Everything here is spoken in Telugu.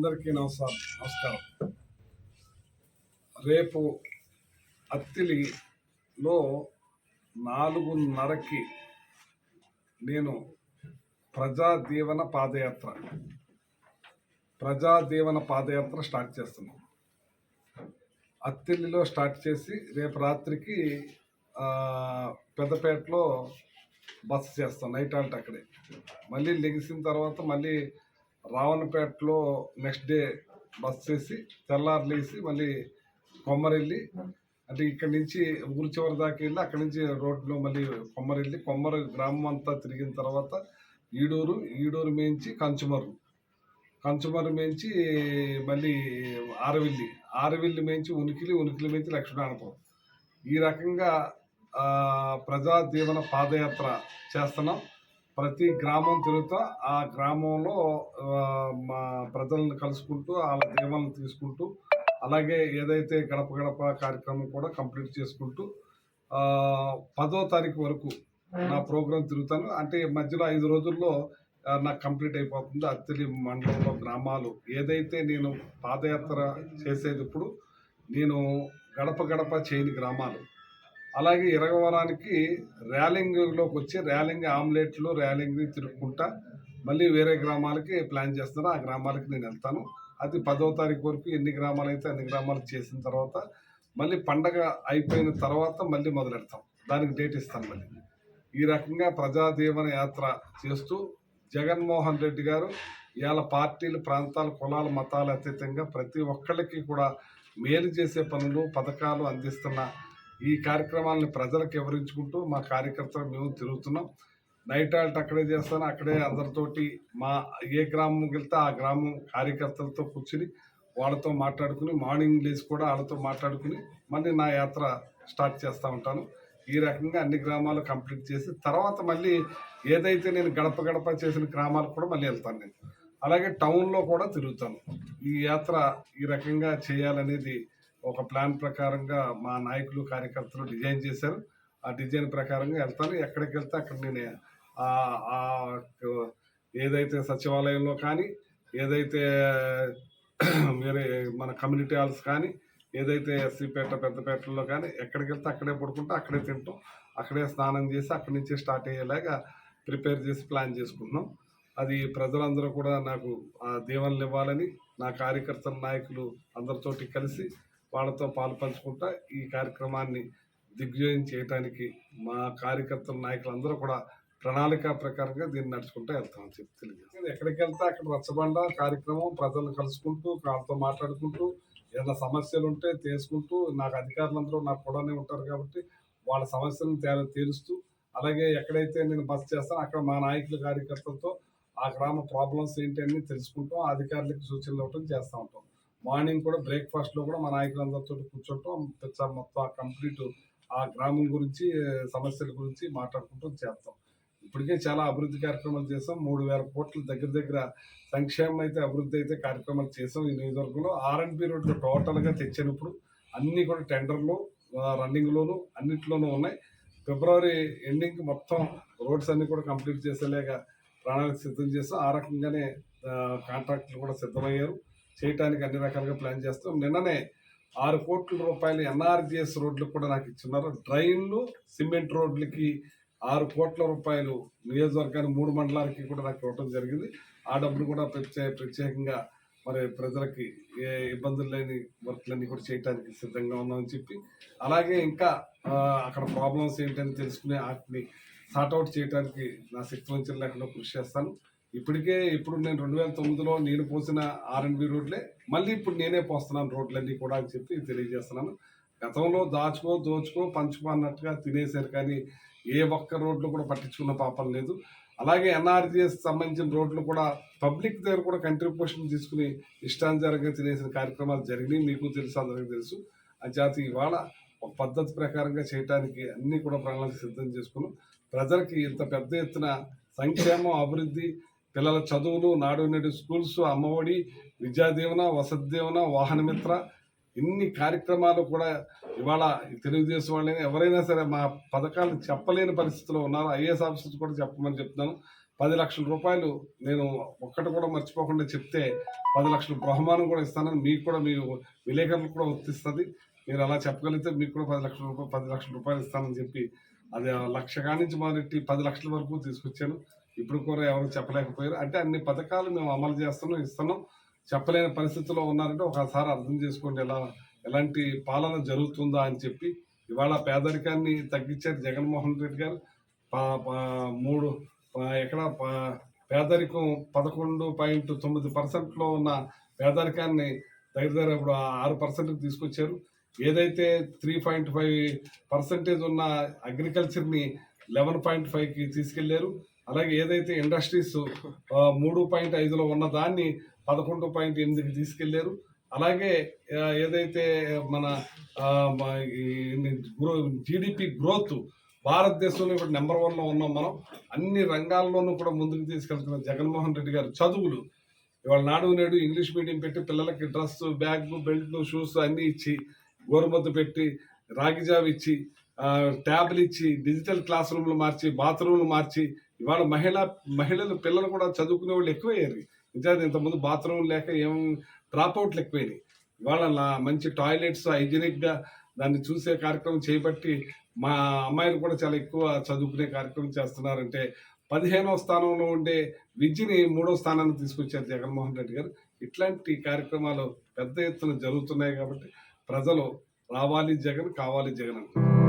అందరికీ నమస్కారం. రేపు అత్తిలిలో 4:30కి నేను ప్రజాదీవన పాదయాత్ర స్టార్ట్ చేస్తున్నాను. అత్తిలిలో స్టార్ట్ చేసి రేపు రాత్రికి పెద్దపేటలో బస చేస్తాం. నైట్ హాల్ట్ అక్కడే. మళ్ళీ లెగిసిన తర్వాత మళ్ళీ రావణపేటలో నెక్స్ట్ డే బస్ చేసి తెల్లారు లేసి మళ్ళీ కొమ్మరెల్లి, అంటే ఇక్కడి నుంచి ఊరి చివరి దాకా వెళ్ళి అక్కడి నుంచి రోడ్లో మళ్ళీ కొమ్మరి గ్రామం అంతా తిరిగిన తర్వాత ఈడూరు మేంచి కంచుమర్రు మేంచి మళ్ళీ ఆరవిల్లి మేంచి ఉనికిలి మేంచి లక్ష్మీనారాయణపురం. ఈ రకంగా ప్రజా దీవెన పాదయాత్ర చేస్తున్నాం. ప్రతి గ్రామం తిరుగుతా ఆ గ్రామంలో మా ప్రజలను కలుసుకుంటూ వాళ్ళ దీవెనలు తీసుకుంటూ, అలాగే ఏదైతే గడప కార్యక్రమం కూడా కంప్లీట్ చేసుకుంటూ 10వ తారీఖు వరకు నా ప్రోగ్రాం తిరుగుతాను. అంటే మధ్యలో 5 రోజుల్లో నాకు కంప్లీట్ అయిపోతుంది. అత్తిలి మండలంలో గ్రామాలు ఏదైతే నేను పాదయాత్ర చేసేది, ఇప్పుడు నేను గడప చేయని గ్రామాలు, అలాగే ఇరగవరానికి ర్యాలింగ్లోకి వచ్చి ఆమ్లెట్లు ర్యాలింగ్ని తిరుగుకుంటా మళ్ళీ వేరే గ్రామాలకి ప్లాన్ చేస్తున్నారు. ఆ గ్రామాలకి నేను వెళ్తాను. అది 10వ తారీఖు వరకు ఎన్ని గ్రామాలు అయితే అన్ని గ్రామాలు చేసిన తర్వాత మళ్ళీ పండగ అయిపోయిన తర్వాత మళ్ళీ మొదలెడతాం. దానికి డేట్ ఇస్తాను మళ్ళీ. ఈ రకంగా ప్రజాదీవన యాత్ర చేస్తూ జగన్మోహన్ రెడ్డి గారు ఇవాళ పార్టీలు, ప్రాంతాలు, కులాలు, మతాలు అతీతంగా ప్రతి ఒక్కళ్ళకి కూడా మేలు చేసే పనులు, పథకాలు అందిస్తున్న ఈ కార్యక్రమాలను ప్రజలకు వివరించుకుంటూ మా కార్యకర్తలు మేము తిరుగుతున్నాం. నైట్ హాల్ట్ అక్కడే చేస్తాను. అక్కడే అందరితోటి ఏ గ్రామంకి వెళ్తే ఆ గ్రామం కార్యకర్తలతో కూర్చుని వాళ్ళతో మాట్లాడుకుని, మార్నింగ్ లేసి కూడా వాళ్ళతో మాట్లాడుకుని మళ్ళీ నా యాత్ర స్టార్ట్ చేస్తూ ఉంటాను. ఈ రకంగా అన్ని గ్రామాలు కంప్లీట్ చేసి తర్వాత మళ్ళీ ఏదైతే నేను గడప చేసిన గ్రామాలకు కూడా మళ్ళీ వెళ్తాను నేను. అలాగే టౌన్లో కూడా తిరుగుతాను. ఈ యాత్ర ఈ రకంగా చేయాలనేది ఒక ప్లాన్ ప్రకారంగా మా నాయకులు, కార్యకర్తలు డిజైన్ చేశారు. ఆ డిజైన్ ప్రకారంగా వెళ్తాను. ఎక్కడికి వెళ్తే అక్కడ నేను ఏదైతే సచివాలయంలో కానీ, ఏదైతే వేరే మన కమ్యూనిటీ హాల్స్ కానీ, ఏదైతే ఎస్సీపేట, పెద్దపేటలో కానీ ఎక్కడికి వెళ్తే అక్కడే పడుకుంటూ, అక్కడే తింటాం, అక్కడే స్నానం చేసి అక్కడి నుంచి స్టార్ట్ అయ్యేలాగా ప్రిపేర్ చేసి ప్లాన్ చేసుకుంటున్నాం. అది ప్రజలందరూ కూడా నాకు ఆ దీవెనలు ఇవ్వాలని, నా కార్యకర్తల నాయకులు అందరితోటి కలిసి వాళ్ళతో పాలు పంచుకుంటా ఈ కార్యక్రమాన్ని దిగ్విజయం చేయడానికి మా కార్యకర్తల నాయకులందరూ కూడా ప్రణాళిక ప్రకారంగా దీన్ని నడుచుకుంటూ వెళ్తామని చెప్పి తెలియజేస్తాను. ఎక్కడికి వెళ్తే అక్కడ రచ్చబండ కార్యక్రమం, ప్రజలను కలుసుకుంటూ, వాళ్ళతో మాట్లాడుకుంటూ, ఏదైనా సమస్యలు ఉంటే తీసుకుంటూ, నాకు అధికారులందరూ నాకు కూడానే ఉంటారు కాబట్టి వాళ్ళ సమస్యలను తీరుస్తూ, అలాగే ఎక్కడైతే నేను బస్ చేస్తానో అక్కడ మా నాయకుల, కార్యకర్తలతో ఆ గ్రామ ప్రాబ్లమ్స్ ఏంటి అని తెలుసుకుంటాం, అధికారులకు సూచనలు ఇవ్వటం చేస్తూ ఉంటాం. మార్నింగ్ కూడా బ్రేక్ఫాస్ట్లో కూడా మా నాయకులందరితో కూర్చుంటాం. మొత్తం కంప్లీట్ ఆ గ్రామం గురించి, సమస్యల గురించి మాట్లాడుకుంటూ చేస్తాం. ఇప్పటికే చాలా అభివృద్ధి కార్యక్రమాలు చేసాం. 3,000 కోట్ల దగ్గర సంక్షేమం అయితే, అభివృద్ధి అయితే కార్యక్రమాలు చేసాం. ఈ నియోజకవర్గంలో R&B రోడ్లు టోటల్గా తెచ్చినప్పుడు అన్నీ కూడా టెండర్లు, రన్నింగ్లోను అన్నింటిలోనూ ఉన్నాయి. ఫిబ్రవరి ఎండింగ్కి మొత్తం రోడ్స్ అన్నీ కూడా కంప్లీట్ చేసేలాగా ప్రణాళిక సిద్ధం చేస్తాం. ఆ రకంగానే కాంట్రాక్టులు కూడా సిద్ధమయ్యారు. చేయటానికి అన్ని రకాలుగా ప్లాన్ చేస్తాం. నిన్ననే 6 కోట్ల రూపాయలు NRGS రోడ్లకు కూడా నాకు ఇచ్చున్నారు. డ్రైన్లు, సిమెంట్ రోడ్లకి 6 కోట్ల రూపాయలు నియోజకవర్గానికి 3 మండలాలకి కూడా నాకు ఇవ్వడం జరిగింది. ఆ డబ్బులు కూడా ప్రత్యేకంగా మరి ప్రజలకి ఏ ఇబ్బందులు లేని వర్క్లన్నీ కూడా చేయడానికి సిద్ధంగా ఉన్నామని చెప్పి, అలాగే ఇంకా అక్కడ ప్రాబ్లమ్స్ ఏంటని తెలుసుకుని వాటిని సార్ట్అవుట్ చేయడానికి నా శక్తి వంచన లేకుండా కృషి చేస్తాను. ఇప్పుడు నేను 2009లో నేను పోసిన R&B రోడ్లే మళ్ళీ ఇప్పుడు నేనే పోస్తున్నాను రోడ్లన్నీ కూడా అని చెప్పి తెలియజేస్తున్నాను. గతంలో దోచుకో పంచుకో అన్నట్టుగా తినేశారు, కానీ ఏ ఒక్క రోడ్లు కూడా పట్టించుకున్న పాపం లేదు. అలాగే NRGS సంబంధించిన రోడ్లు కూడా పబ్లిక్ దగ్గర కూడా కంట్రిబ్యూషన్ తీసుకుని ఇష్టానుసారంగా తినేసిన కార్యక్రమాలు జరిగినాయి. మీకు తెలుసు, అందరికీ తెలుసు. అంచేత ఇవాళ ఒక పద్ధతి ప్రకారంగా చేయడానికి అన్నీ కూడా ప్రణాళిక సిద్ధం చేసుకున్నాం. ప్రజలకి ఇంత పెద్ద ఎత్తున సంక్షేమం, అభివృద్ధి, పిల్లల చదువులు, నాడు స్కూల్స్, అమ్మఒడి, విద్యాదీవన, వసతి దీవెన, వాహనమిత్ర, ఇన్ని కార్యక్రమాలు కూడా ఇవాళ తెలుగుదేశం వాళ్ళైనా ఎవరైనా సరే మా పథకాలు చెప్పలేని పరిస్థితిలో ఉన్నారు. IAS ఆఫీసర్స్ కూడా చెప్పమని చెప్తున్నాను. 10 లక్షల రూపాయలు నేను ఒక్కటి కూడా మర్చిపోకుండా చెప్తే 10 లక్షల బహుమానం కూడా ఇస్తానని మీకు కూడా మీ విలేకరులకు కూడా వర్తిస్తుంది. మీరు అలా చెప్పగలిగితే మీకు కూడా 10 లక్షల రూపాయలు ఇస్తానని చెప్పి అది లక్ష కానించి మొదలెట్టి 10 లక్షల వరకు తీసుకొచ్చాను. ఇప్పుడు కూడా ఎవరు చెప్పలేకపోయారు. అంటే అన్ని పథకాలు మేము అమలు చేస్తున్నాం, ఇస్తున్నాం. చెప్పలేని పరిస్థితిలో ఉన్నారంటే ఒకసారి అర్థం చేసుకోండి ఎలాంటి పాలన జరుగుతుందా అని చెప్పి. ఇవాళ పేదరికాన్ని తగ్గించారు జగన్మోహన్ రెడ్డి గారు. మూడు ఎక్కడ పేదరికం 11.9% ఉన్న పేదరికాన్ని దగ్గర ఇప్పుడు 6% తీసుకొచ్చారు. ఏదైతే 3.5% ఉన్న అగ్రికల్చర్ని 11.5కి తీసుకెళ్లారు. అలాగే ఏదైతే ఇండస్ట్రీస్ 3.5లో ఉన్న దాన్ని 11.8కి తీసుకెళ్లారు. అలాగే ఏదైతే మన జీడిపి గ్రోత్ భారతదేశంలో ఇప్పుడు నెంబర్ 1లో ఉన్నాం మనం. అన్ని రంగాల్లోనూ కూడా ముందుకు తీసుకెళ్తున్న జగన్మోహన్ రెడ్డి గారు. చదువులు ఇవాళ నాడు నేడు ఇంగ్లీష్ మీడియం పెట్టి పిల్లలకి డ్రెస్, బ్యాగ్, బెల్ట్, షూస్ అన్నీ ఇచ్చి, గోరుముద్ద పెట్టి, రాగిజావి ఇచ్చి, ట్యాబ్లు ఇచ్చి, డిజిటల్ క్లాస్ రూమ్లు మార్చి, బాత్రూమ్లు మార్చి, ఇవాళ మహిళలు పిల్లలు కూడా చదువుకునే వాళ్ళు ఎక్కువయ్యారు. నిజానికి ఇంతకుముందు బాత్రూమ్ లేక ఏం డ్రాప్అవుట్లు ఎక్కువైనాయి. ఇవాళ మంచి టాయిలెట్స్ హైజీనిక్గా దాన్ని చూసే కార్యక్రమం చేపట్టి మా అమ్మాయిలు కూడా చాలా ఎక్కువ చదువుకునే కార్యక్రమం చేస్తున్నారంటే 15వ స్థానంలో ఉండే విద్యని 3వ స్థానాన్ని తీసుకొచ్చారు జగన్మోహన్ రెడ్డి గారు. ఇట్లాంటి కార్యక్రమాలు పెద్ద ఎత్తున జరుగుతున్నాయి కాబట్టి ప్రజలు రావాలి జగన్, కావాలి జగన్ అంటున్నారు.